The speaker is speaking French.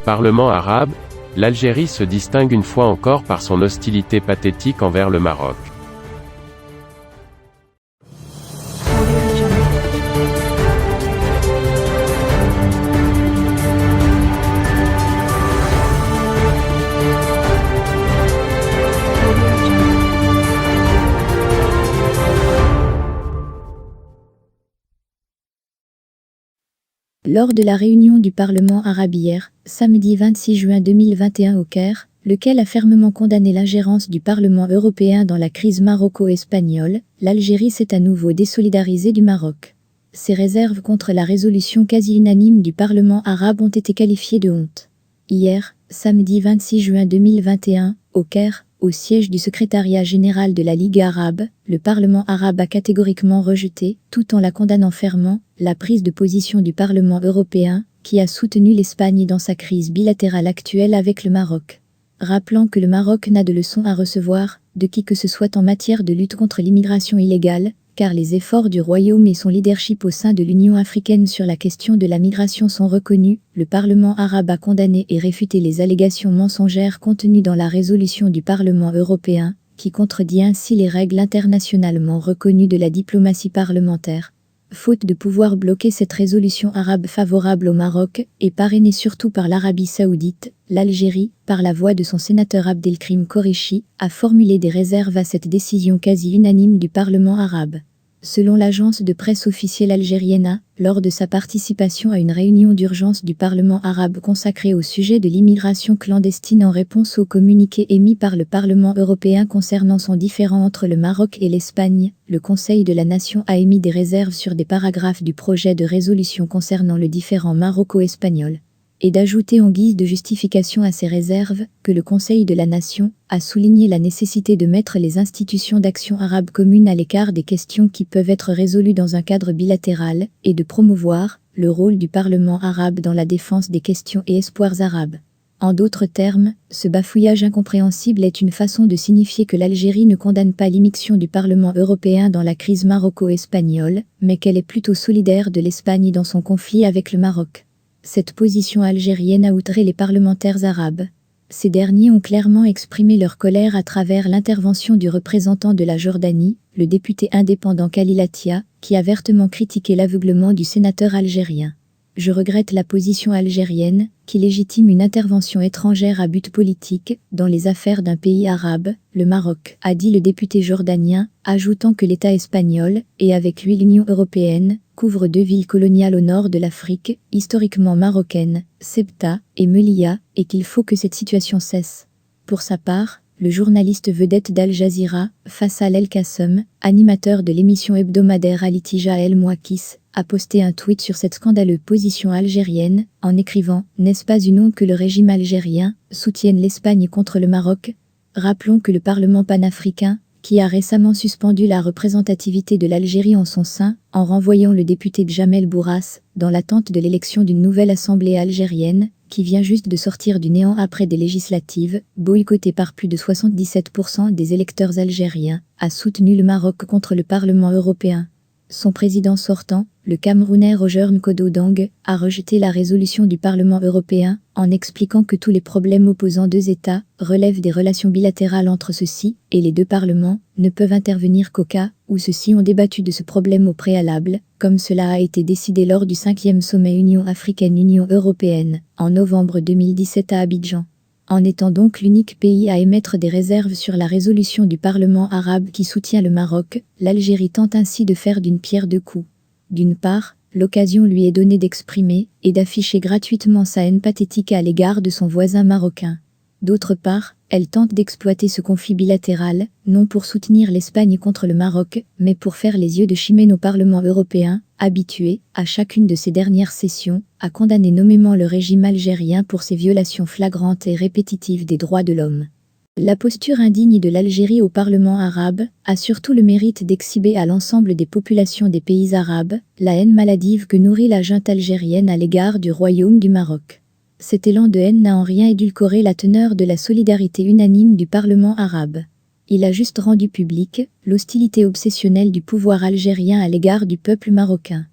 Parlement arabe, l'Algérie se distingue une fois encore par son hostilité pathétique envers le Maroc. Lors de la réunion du Parlement arabe hier, samedi 26 juin 2021 au Caire, lequel a fermement condamné l'ingérence du Parlement européen dans la crise maroco-espagnole, l'Algérie s'est à nouveau désolidarisée du Maroc. Ses réserves contre la résolution quasi unanime du Parlement arabe ont été qualifiées de honte. Hier, samedi 26 juin 2021, au Caire, au siège du secrétariat général de la Ligue arabe, le Parlement arabe a catégoriquement rejeté, tout en la condamnant fermement, la prise de position du Parlement européen, qui a soutenu l'Espagne dans sa crise bilatérale actuelle avec le Maroc. Rappelant que le Maroc n'a de leçons à recevoir de qui que ce soit en matière de lutte contre l'immigration illégale, car les efforts du Royaume et son leadership au sein de l'Union africaine sur la question de la migration sont reconnus, le Parlement arabe a condamné et réfuté les allégations mensongères contenues dans la résolution du Parlement européen, qui contredit ainsi les règles internationalement reconnues de la diplomatie parlementaire. Faute de pouvoir bloquer cette résolution arabe favorable au Maroc, et parrainée surtout par l'Arabie saoudite, l'Algérie, par la voix de son sénateur Abdelkrim Koreichi, a formulé des réserves à cette décision quasi unanime du Parlement arabe. Selon l'agence de presse officielle algérienne, lors de sa participation à une réunion d'urgence du Parlement arabe consacrée au sujet de l'immigration clandestine en réponse au communiqué émis par le Parlement européen concernant son différend entre le Maroc et l'Espagne, le Conseil de la Nation a émis des réserves sur des paragraphes du projet de résolution concernant le différend maroco-espagnol. Et d'ajouter en guise de justification à ces réserves que le Conseil de la Nation a souligné la nécessité de mettre les institutions d'action arabe commune à l'écart des questions qui peuvent être résolues dans un cadre bilatéral et de promouvoir le rôle du Parlement arabe dans la défense des questions et espoirs arabes. En d'autres termes, ce bafouillage incompréhensible est une façon de signifier que l'Algérie ne condamne pas l'immixtion du Parlement européen dans la crise maroco-espagnole, mais qu'elle est plutôt solidaire de l'Espagne dans son conflit avec le Maroc. Cette position algérienne a outré les parlementaires arabes. Ces derniers ont clairement exprimé leur colère à travers l'intervention du représentant de la Jordanie, le député indépendant Khalil Attia, qui a vertement critiqué l'aveuglement du sénateur algérien. Je regrette la position algérienne, qui légitime une intervention étrangère à but politique dans les affaires d'un pays arabe, le Maroc, a dit le député jordanien, ajoutant que l'État espagnol, et avec lui l'Union européenne, couvre deux villes coloniales au nord de l'Afrique, historiquement marocaines, Ceuta et Melilla, et qu'il faut que cette situation cesse. Pour sa part, le journaliste vedette d'Al Jazeera, Faisal El Qassem, animateur de l'émission hebdomadaire Al Ittija El Mouakis, a posté un tweet sur cette scandaleuse position algérienne, en écrivant « N'est-ce pas une honte que le régime algérien soutienne l'Espagne contre le Maroc ?» Rappelons que le Parlement panafricain, qui a récemment suspendu la représentativité de l'Algérie en son sein, en renvoyant le député Djamel Bourras, dans l'attente de l'élection d'une nouvelle assemblée algérienne, qui vient juste de sortir du néant après des législatives, boycottées par plus de 77% des électeurs algériens, a soutenu le Maroc contre le Parlement européen. Son président sortant, le Camerounais Roger Nkodo Dang, a rejeté la résolution du Parlement européen, en expliquant que tous les problèmes opposant deux États relèvent des relations bilatérales entre ceux-ci, et les deux parlements ne peuvent intervenir qu'au cas où ceux-ci ont débattu de ce problème au préalable, comme cela a été décidé lors du 5e sommet Union africaine-Union européenne, en novembre 2017 à Abidjan. En étant donc l'unique pays à émettre des réserves sur la résolution du Parlement arabe qui soutient le Maroc, l'Algérie tente ainsi de faire d'une pierre deux coups. D'une part, l'occasion lui est donnée d'exprimer et d'afficher gratuitement sa haine pathétique à l'égard de son voisin marocain. D'autre part, elle tente d'exploiter ce conflit bilatéral, non pour soutenir l'Espagne contre le Maroc, mais pour faire les yeux de Chimène au Parlement européen, habitué, à chacune de ses dernières sessions, à condamner nommément le régime algérien pour ses violations flagrantes et répétitives des droits de l'homme. La posture indigne de l'Algérie au Parlement arabe a surtout le mérite d'exhiber à l'ensemble des populations des pays arabes la haine maladive que nourrit la junte algérienne à l'égard du Royaume du Maroc. Cet élan de haine n'a en rien édulcoré la teneur de la solidarité unanime du Parlement arabe. Il a juste rendu publique l'hostilité obsessionnelle du pouvoir algérien à l'égard du peuple marocain.